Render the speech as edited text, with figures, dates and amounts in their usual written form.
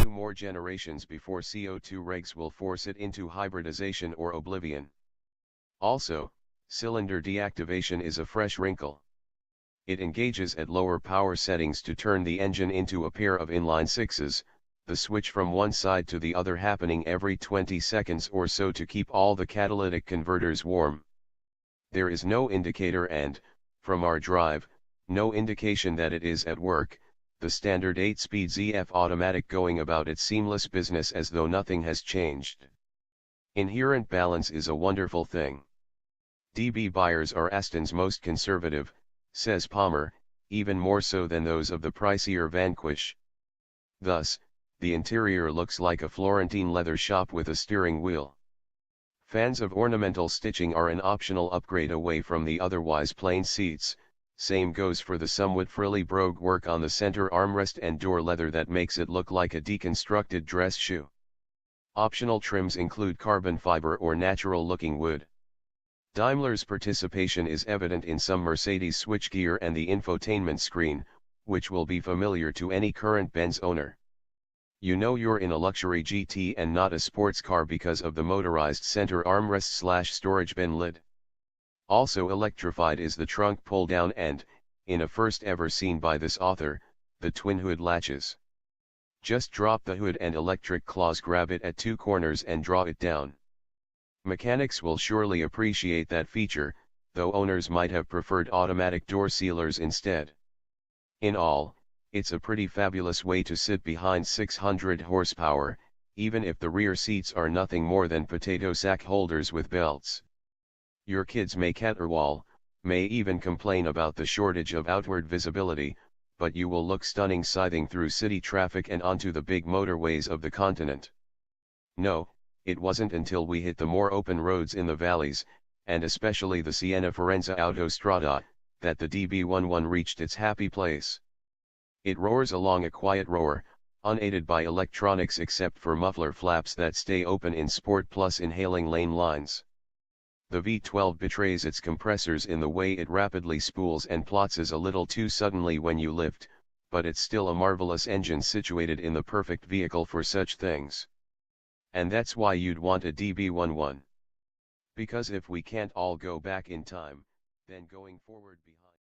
More generations before CO2 regs will force it into hybridization or oblivion. Also, cylinder deactivation is a fresh wrinkle. It engages at lower power settings to turn the engine into a pair of inline sixes, the switch from one side to the other happening every 20 seconds or so to keep all the catalytic converters warm. There is no indicator and, from our drive, no indication that it is at work, the standard 8-speed ZF automatic going about its seamless business as though nothing has changed. Inherent balance is a wonderful thing. DB buyers are Aston's most conservative, says Palmer, even more so than those of the pricier Vanquish. Thus, the interior looks like a Florentine leather shop with a steering wheel. Fans of ornamental stitching are an optional upgrade away from the otherwise plain seats. Same goes for the somewhat frilly brogue work on the center armrest and door leather that makes it look like a deconstructed dress shoe. Optional trims include carbon fiber or natural-looking wood. Daimler's participation is evident in some Mercedes switchgear and the infotainment screen, which will be familiar to any current Benz owner. You know you're in a luxury GT and not a sports car because of the motorized center armrest/storage bin lid. Also electrified is the trunk pull-down and, in a first ever seen by this author, the twin hood latches. Just drop the hood and electric claws grab it at two corners and draw it down. Mechanics will surely appreciate that feature, though owners might have preferred automatic door sealers instead. In all, it's a pretty fabulous way to sit behind 600 horsepower, even if the rear seats are nothing more than potato sack holders with belts. Your kids may caterwaul, may even complain about the shortage of outward visibility, but you will look stunning scything through city traffic and onto the big motorways of the continent. No, it wasn't until we hit the more open roads in the valleys, and especially the Siena-Firenze Autostrada, that the DB11 reached its happy place. It roars along a quiet roar, unaided by electronics except for muffler flaps that stay open in Sport Plus inhaling lane lines. The V12 betrays its compressors in the way it rapidly spools and plots a little too suddenly when you lift, but it's still a marvelous engine situated in the perfect vehicle for such things. And that's why you'd want a DB11. Because if we can't all go back in time, then going forward behind